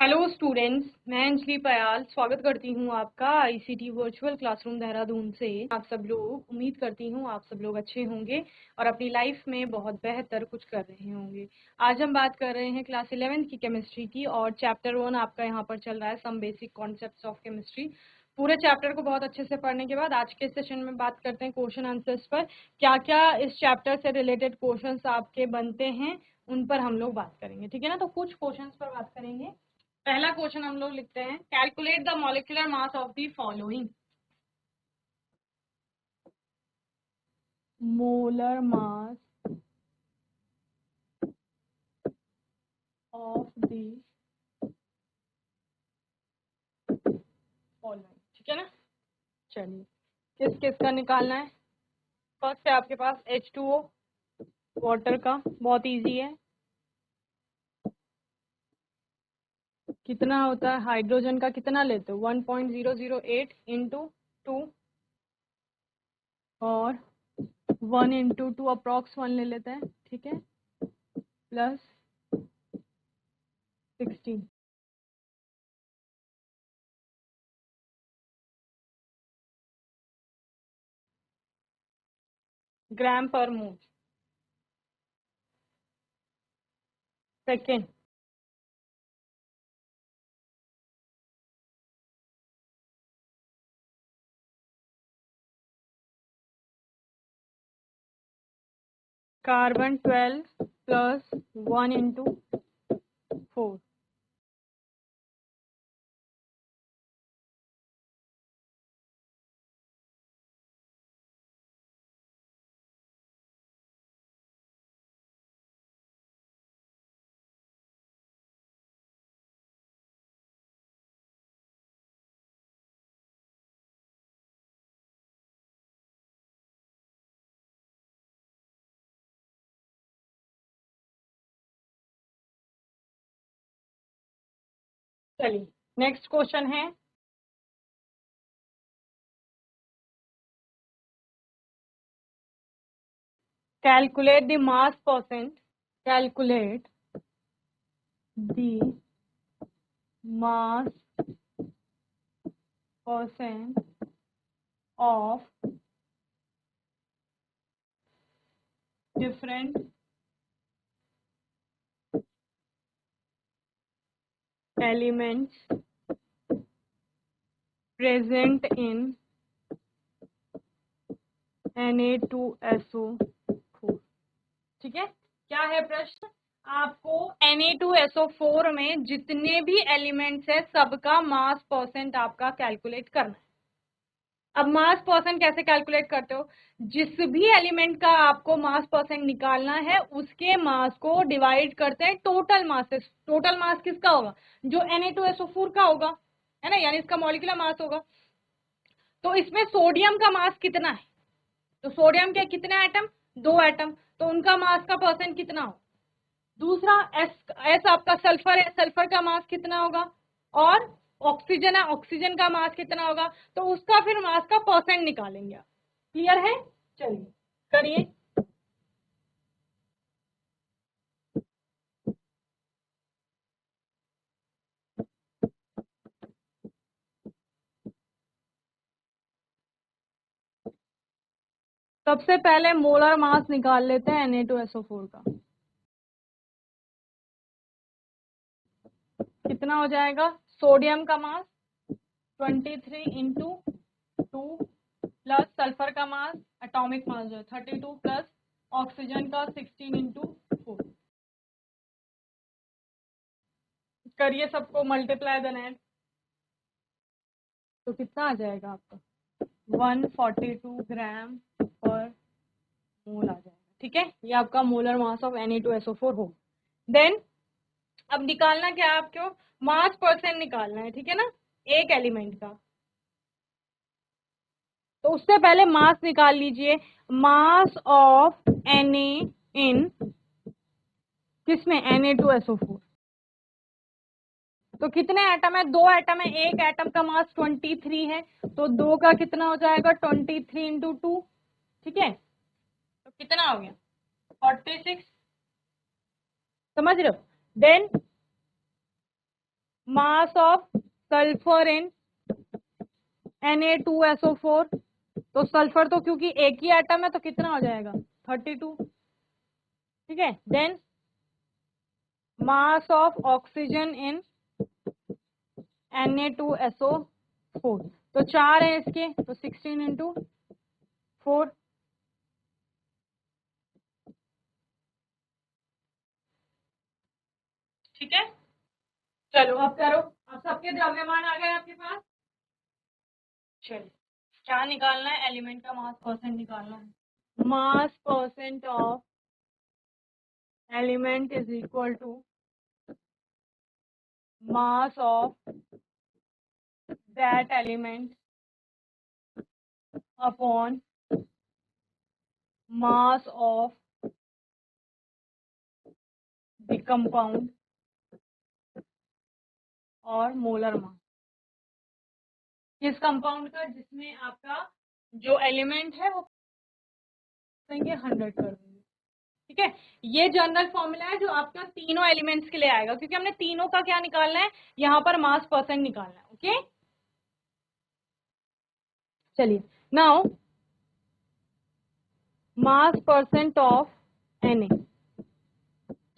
Hello students, मैं अंजलि पयाल स्वागत करती हूँ आपका आईसीटी वर्चुअल क्लासरूम देहरादून से। आप सब लोग, उम्मीद करती हूँ आप सब लोग अच्छे होंगे और अपनी लाइफ में बहुत बेहतर कुछ कर रहे होंगे। आज हम बात कर रहे हैं क्लास 11th की केमिस्ट्री की और चैप्टर 1 आपका यहाँ पर चल रहा है some basic concepts of chemistry. पूरे चैप्टर को बहुत अच्छे से पढ़ने के बाद आज के सेशन में बात करते हैं क्वेश्चन आंसर्स पर। क्या क्या इस चैप्टर से रिलेटेड क्वेश्चंस आपके बनते हैं उन पर हम लोग बात करेंगे, ठीक है ना। तो कुछ क्वेश्चंस पर बात करेंगे। पहला क्वेश्चन हम लोग लिखते हैं, calculate the molecular mass of the following. Molar mass of the following, ठीक है ना। चलिए, किस किस का निकालना है। फर्स्ट है आपके पास H2O, वाटर का, बहुत इजी है। कितना होता है हाइड्रोजन का, कितना लेते हो 1.008 इंटू 2 और 1 इंटू 2 अप्रॉक्स 1 ले लेते हैं, ठीक है, plus 16 gram per mole. Second, carbon 12 plus 1 into 4। चलिए, नेक्स्ट क्वेश्चन है, calculate the mass percent, calculate the mass percent of different elements present in Na2SO4। ठीक है, क्या है प्रश्न, आपको Na2SO4 में जितने भी एलिमेंट्स है सबका मास परसेंट आपका कैलकुलेट करना है। अब मास परसेंट कैसे कैलकुलेट करते हो, जिस भी एलिमेंट का आपको मास परसेंट निकालना है उसके मास को डिवाइड करते हैं टोटल मास से। टोटल मास किसका होगा, जो Na2SO4 का होगा, है ना, यानी इसका मॉलिक्यूलर मास होगा। तो इसमें सोडियम का मास कितना है, तो सोडियम के कितने एटम, 2 एटम, तो उनका मास का परसेंट कितना हो। दूसरा एस आपका सल्फर है, सल्फर का मास कितना होगा, और ऑक्सीजन है, ऑक्सीजन का मास कितना होगा, तो उसका फिर मास का परसेंट निकालेंगे आप। क्लियर है, चलिए करिए। सबसे पहले मोलर मास निकाल लेते हैं Na2SO4 का, कितना हो जाएगा। सोडियम का मास 23 इंटू 2 प्लस सल्फर का मास, एटॉमिक मास जो है 32 प्लस ऑक्सीजन का 16 इंटू 4। करिए सबको मल्टीप्लाई देन ऐड, तो कितना आ जाएगा आपका 142 ग्राम पर मोल आ जाएगा। ठीक है, ये आपका मोलर मास ऑफ Na2SO4 हो। देन अब निकालना क्या है आपको, मास परसेंट निकालना है, ठीक है ना, एक एलिमेंट का। तो उससे पहले मास निकाल लीजिए, मास ऑफ Na इन किसमें, Na2SO4। तो कितने एटम है, 2 एटम है, एक एटम का मास 23 है, तो 2 का कितना हो जाएगा 23 इंटू 2, ठीक है, तो कितना हो गया 46, समझ रहे हो। Then mass of sulphur in Na2SO4, तो सल्फर तो क्योंकि एक ही एटम है तो कितना हो जाएगा 32, ठीक है। Then mass of oxygen in Na2SO4, तो 4 है इसके, तो 16 इंटू 4, ठीक है। चलो अब करो, अब सबके द्रव्यमान आ गए आपके पास। चलिए क्या निकालना है, एलिमेंट का मास परसेंट निकालना है। Mass percent of element is equal to mass of that element upon mass of the compound और मोलर मास। किस कंपाउंड का, जिसमें आपका जो एलिमेंट है वो 100 कर देंगे, ठीक है। ये जनरल फॉर्मूला है जो आपका तीनों एलिमेंट्स के लिए आएगा, क्योंकि हमने तीनों का क्या निकालना है, यहाँ पर मास परसेंट निकालना है। ओके, चलिए now mass percent of Na,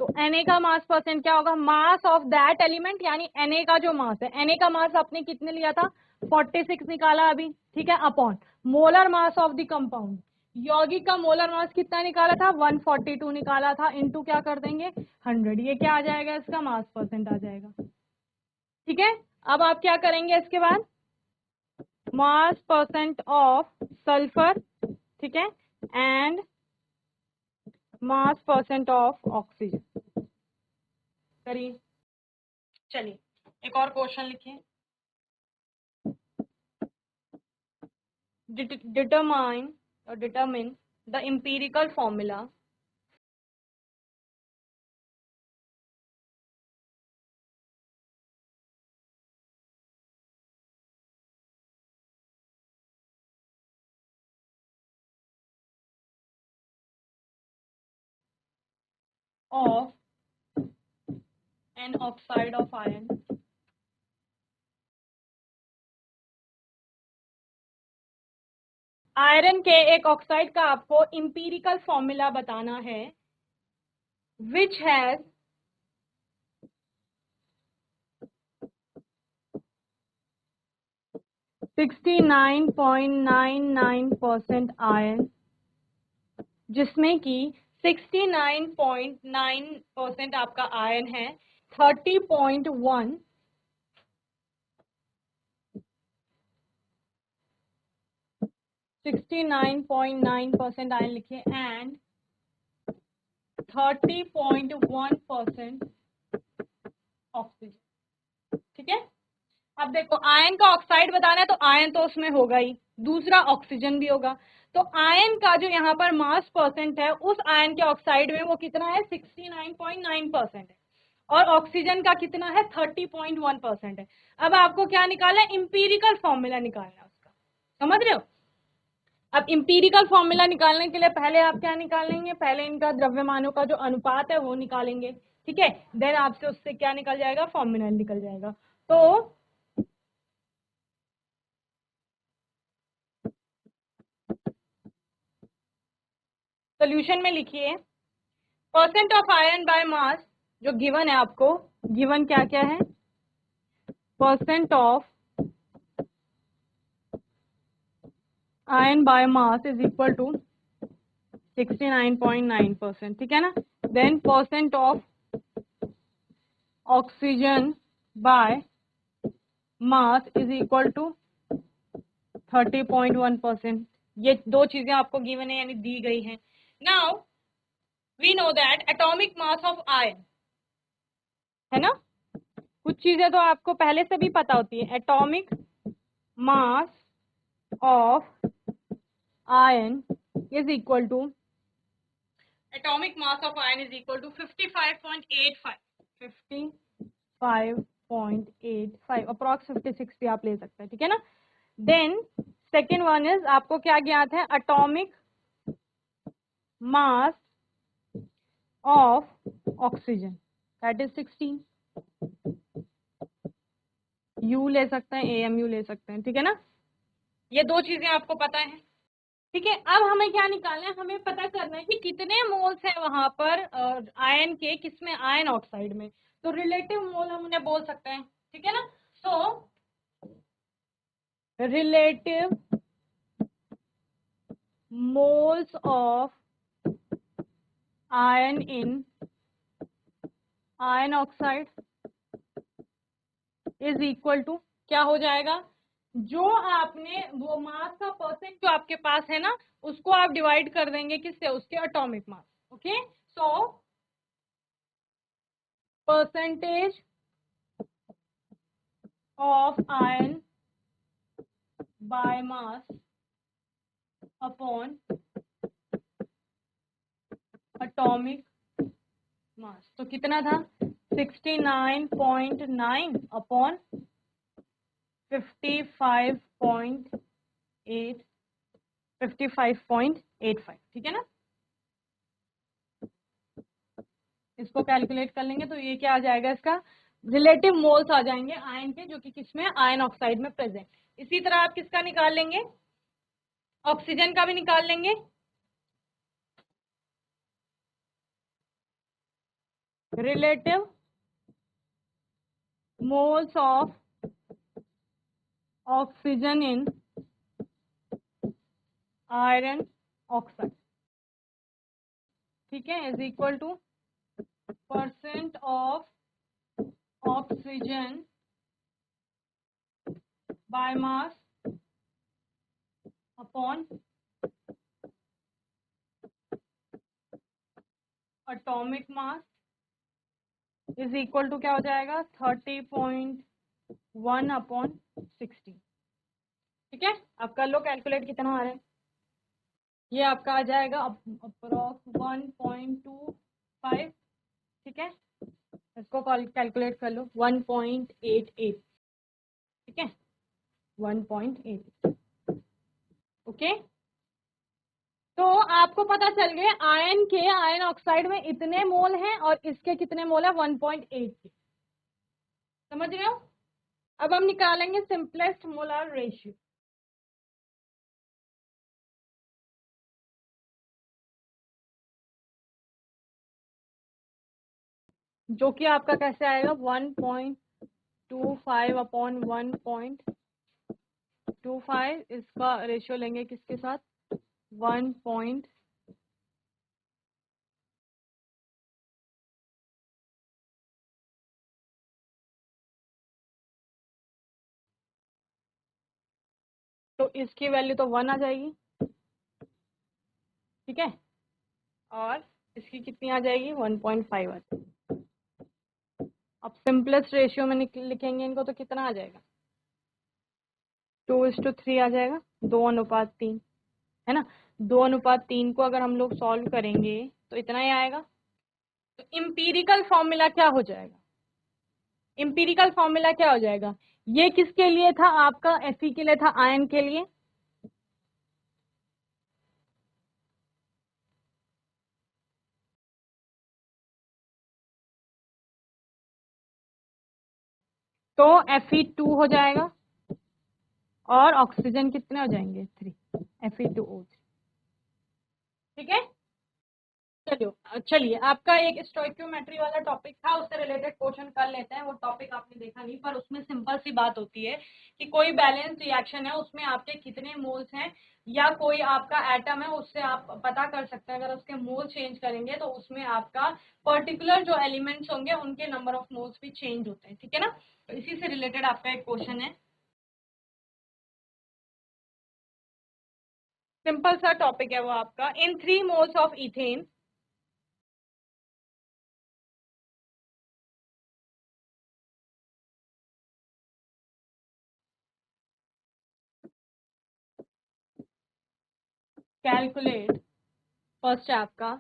तो Na का मास परसेंट क्या होगा, मास ऑफ दैट एलिमेंट, यानी Na का जो मास है, Na का मास आपने कितने लिया था 46 निकाला अभी, ठीक है, upon molar mass of the compound, यौगिक का मोलर मास कितना निकाला था 142 निकाला था, इनटू क्या कर देंगे 100, ये क्या आ जाएगा, इसका मास परसेंट आ जाएगा, ठीक है। अब आप क्या करेंगे इसके बाद, मास परसेंट ऑफ सल्फर, ठीक है, and mass percent of oxygen करिए। चलिए एक और क्वेश्चन लिखिए, determine the empirical formula of an oxide of iron iron के एक ऑक्साइड का आपको इंपीरिकल फॉर्मूला बताना है, विच हैज 69.99% आयरन, जिसमें कि 69.9% आपका आयरन है, 30.1 69.9% आयरन लिखिए, एंड 30.1% ऑक्सीजन, ठीक है। अब देखो आयन का ऑक्साइड बताना है तो आयन तो उसमें होगा ही, दूसरा ऑक्सीजन भी होगा, तो आयन का जो यहाँ पर मास परसेंट है उस आयन के ऑक्साइड में वो कितना है 69.9% है, और ऑक्सीजन का कितना है 30.1% है। अब आपको क्या निकालना है, इंपीरिकल फॉर्मूला निकालना है उसका, समझ रहे हो। अब इंपीरिकल फॉर्मूला निकालने के लिए पहले आप क्या निकालेंगे, पहले इनका द्रव्यमानों का जो अनुपात है वो निकालेंगे, ठीक है, देन आपसे उससे क्या निकल जाएगा, फॉर्मूला निकल जाएगा। तो सोल्यूशन में लिखिए, percent of iron by mass, जो गिवन है आपको, गिवन क्या क्या है, percent of iron by mass is equal to 69.9%, ठीक है ना। Then percent of oxygen by mass is equal to 30.1%, ये दो चीजें आपको गिवन है यानी दी गई हैं। Now we know that atomic mass of iron, है ना, कुछ चीजें तो आपको पहले से भी पता होती है, atomic mass of iron is equal to, atomic mass of iron is equal to 55.85, 55.85, approx 56 भी आप ले सकते हैं, ठीक है ना। देन सेकेंड वन इज, आपको क्या ज्ञात है, atomic mass of oxygen, that is 16, you ले सकते हैं, AMU ले सकते हैं, ठीक है ना। ये दो चीजें आपको पता है, ठीक है। अब हमें क्या निकालना है, हमें पता करना है कि कितने मोल्स है वहां पर आयन के, किसमें, आयन ऑक्साइड में। तो रिलेटिव मोल हम उन्हें बोल सकते हैं, ठीक है ना। So relative moles of ion in ion oxide is equal to, क्या हो जाएगा, जो आपने वो मास का परसेंट जो आपके पास है ना, उसको आप डिवाइड कर देंगे किससे, उसके atomic mass. Okay, so percentage of ion bye mass upon atomic मास, तो कितना था, 69.9 अपॉन 55.85, ठीक है ना। इसको कैलकुलेट कर लेंगे तो ये क्या आ जाएगा, इसका रिलेटिव मोल्स आ जाएंगे आयन के, जो कि किसमें, आयन ऑक्साइड में प्रेजेंट। इसी तरह आप किसका निकाल लेंगे, ऑक्सीजन का भी निकाल लेंगे। Relative moles of oxygen in iron oxide, ठीक है, is equal to percent of oxygen by mass upon atomic mass is equal to क्या हो जाएगा, 30.1 अपॉन 60, ठीक है। आप कर लो कैलकुलेट कितना आ रहा है। ये आपका आ जाएगा अप्रोक्स 1.25, ठीक है। इसको कैलकुलेट कर लो, 1.88, ठीक है, 1.8। ओके, तो आपको पता चल गया आयन के, आयन ऑक्साइड में इतने मोल हैं और इसके कितने मोल है, 1.8 के, समझ रहे हो। अब हम निकालेंगे सिंपलेस्ट मोलर रेशियो। जो कि आपका कैसे आएगा, 1.25 अपॉन 1.25, इसका रेशियो लेंगे किसके साथ, 1. तो इसकी वैल्यू तो 1 आ जाएगी, ठीक है, और इसकी कितनी आ जाएगी, 1.5 आ जाएगी। अब सिंपलेस्ट रेशियो में लिखेंगे इनको तो कितना आ जाएगा, 2:3 आ जाएगा, 2:3, है ना। 2:3 को अगर हम लोग सॉल्व करेंगे तो इतना ही आएगा। तो इम्पीरिकल फॉर्मूला क्या हो जाएगा, इम्पीरिकल फॉर्मूला क्या हो जाएगा, ये किसके लिए था, आपका Fe के लिए था, आयन के लिए। तो Fe2 हो जाएगा और ऑक्सीजन कितने हो जाएंगे, 3, Fe2O3, ठीक है। चलिए आपका एक स्टोइक्योमेट्री वाला टॉपिक था, उससे रिलेटेड क्वेश्चन कर लेते हैं। वो टॉपिक आपने देखा नहीं, पर उसमें सिंपल सी बात होती है कि कोई बैलेंस रिएक्शन है, उसमें आपके कितने मोल्स हैं, या कोई आपका एटम है, उससे आप पता कर सकते हैं। अगर उसके मोल चेंज करेंगे तो उसमें आपका पर्टिकुलर जो एलिमेंट्स होंगे उनके नंबर ऑफ मोल्स भी चेंज होते हैं, ठीक है ना। तो इसी से रिलेटेड आपका एक क्वेश्चन है, सिंपल सा टॉपिक है वो आपका, इन 3 moles of ethane calculate, first है आपका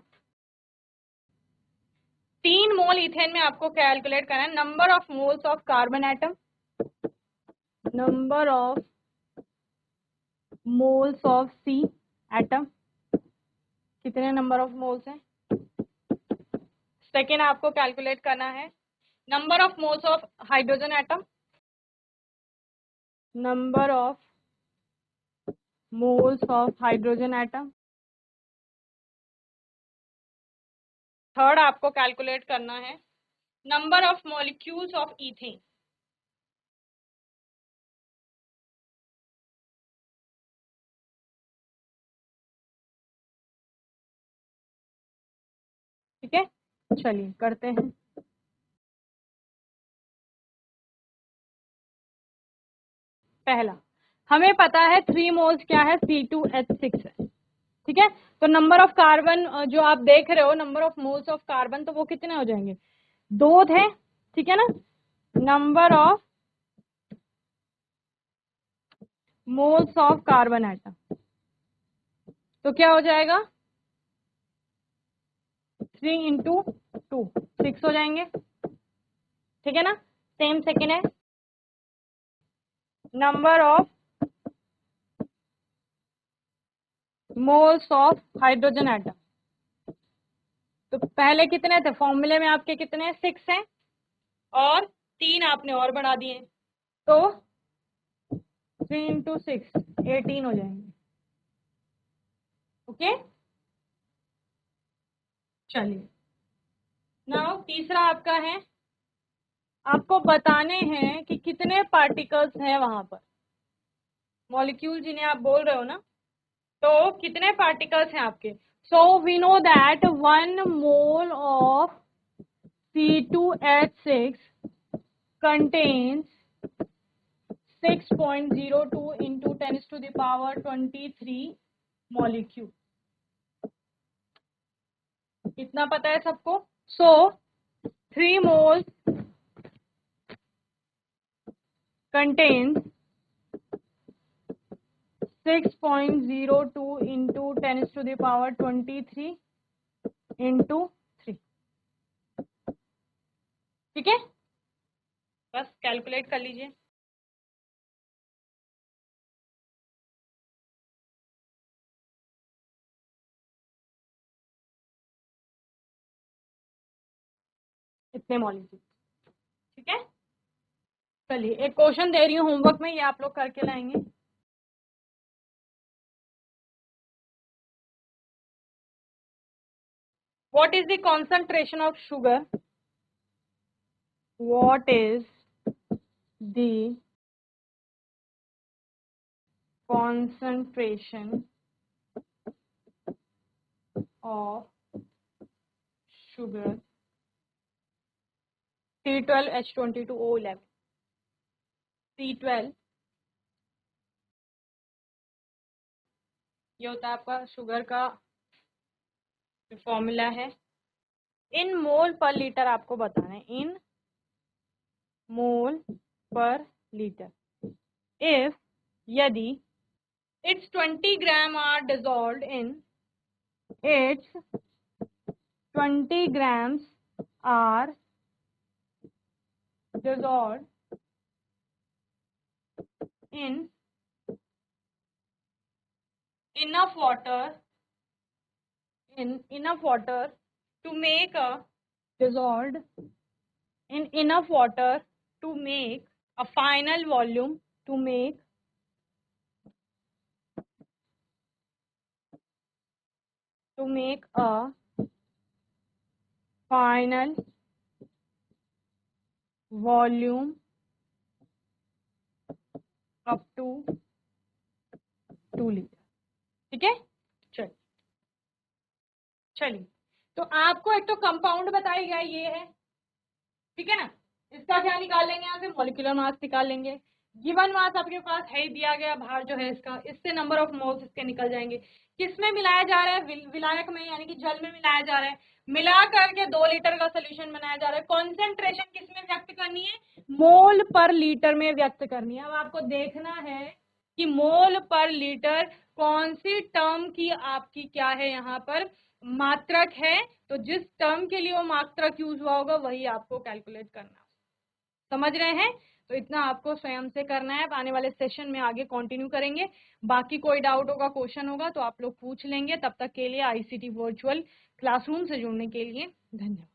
3 मोल इथेन में आपको कैलकुलेट करना है number of moles of carbon atom, number of moles of C atom, कितने नंबर ऑफ मोल्स हैं। सेकेंड आपको कैलकुलेट करना है number of moles of hydrogen atom, number of moles of hydrogen atom. Third आपको calculate करना है number of molecules of ethane. ठीक है, चलिए करते हैं। पहला हमें पता है 3 मोल्स क्या है, C2H6 है। ठीक है, तो नंबर ऑफ कार्बन जो आप देख रहे हो, number of moles of carbon, तो वो कितने हो जाएंगे, 2 थे। ठीक है ना, number of moles of carbon atom, तो क्या हो जाएगा 3 इंटू 2 6 हो जाएंगे। ठीक है ना, सेम सेकेंड है number of moles of hydrogen atom. तो पहले कितने थे फॉर्मूले में आपके, कितने 6 हैं और 3 आपने और बढ़ा दिए, तो 3 इंटू 6 18 हो जाएंगे। ओके, चलिए नाउ तीसरा आपका है, आपको बताने हैं कि कितने पार्टिकल्स हैं वहां पर, मॉलिक्यूल जिन्हें आप बोल रहे हो ना, तो कितने पार्टिकल्स हैं आपके। So we know that 1 mole of C2H6 contains 6.02 into 10 to the power 23 molecule। इतना पता है सबको। सो 3 moles contains 6.02 into 10 to the power 23 into 3। ठीक है, बस कैलकुलेट कर लीजिए। इतने मॉलिक्यूल। ठीक है, चलिए एक क्वेश्चन दे रही हूँ होमवर्क में, ये आप लोग करके लाएंगे। What is the concentration of sugar? What is the concentration of sugar C12H22O11। C12 ये होता है आपका शुगर का फॉर्मूला है। इन मोल पर लीटर आपको बताना है, इन मोल पर लीटर। इफ यदि its 20 gram are dissolved in, its 20 grams are dissolved in enough water, to make a dissolved in enough water to make a final volume, to make a final volume up to 2 litre. ठीक है, चलिए तो आपको एक तो compound बताई गया ये है। ठीक है ना, इसका क्या निकाल लेंगे, यहाँ से मॉलिक्यूलर मास निकाल लेंगे। गिवन मास आपके पास है, दिया गया भार जो है इसका, इससे नंबर ऑफ मोल्स इसके निकल जाएंगे। किसमें मिलाया जा रहा है, विलायक में, यानी कि जल में मिलाया जा रहा है। मिला करके 2 लीटर का सोल्यूशन बनाया जा रहा है। कॉन्सेंट्रेशन किसमें व्यक्त करनी है, मोल पर लीटर में व्यक्त करनी है। अब आपको देखना है कि मोल पर लीटर कौन सी टर्म की आपकी क्या है, यहाँ पर मात्रक है। तो जिस टर्म के लिए वो मात्रक यूज हुआ होगा वही आपको कैलकुलेट करना है। समझ रहे हैं, तो इतना आपको स्वयं से करना है। आने वाले सेशन में आगे कंटिन्यू करेंगे। बाकी कोई डाउट होगा, क्वेश्चन होगा तो आप लोग पूछ लेंगे। तब तक के लिए ICT वर्चुअल क्लासरूम से जुड़ने के लिए धन्यवाद।